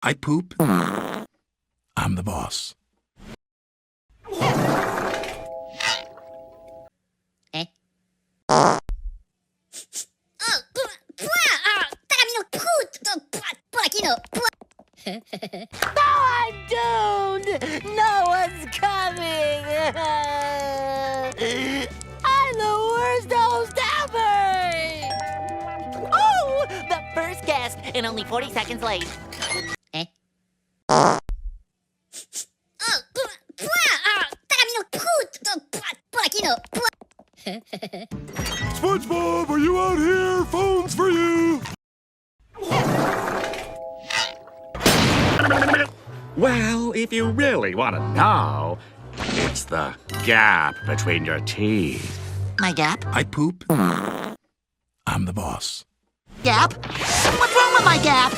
I poop. I'm the boss. Eh? Oh, taramino put, porakino. Now I'm doomed! No one's coming! I'm the worst host ever! Oh! The first guest, and only 40 seconds late. Eh? Taramino put, porakino. SpongeBob, are you out here? Phone's for you. Well, if you really want to know, it's the gap between your teeth. My gap? I poop. I'm the boss. Gap? What's wrong with my gap?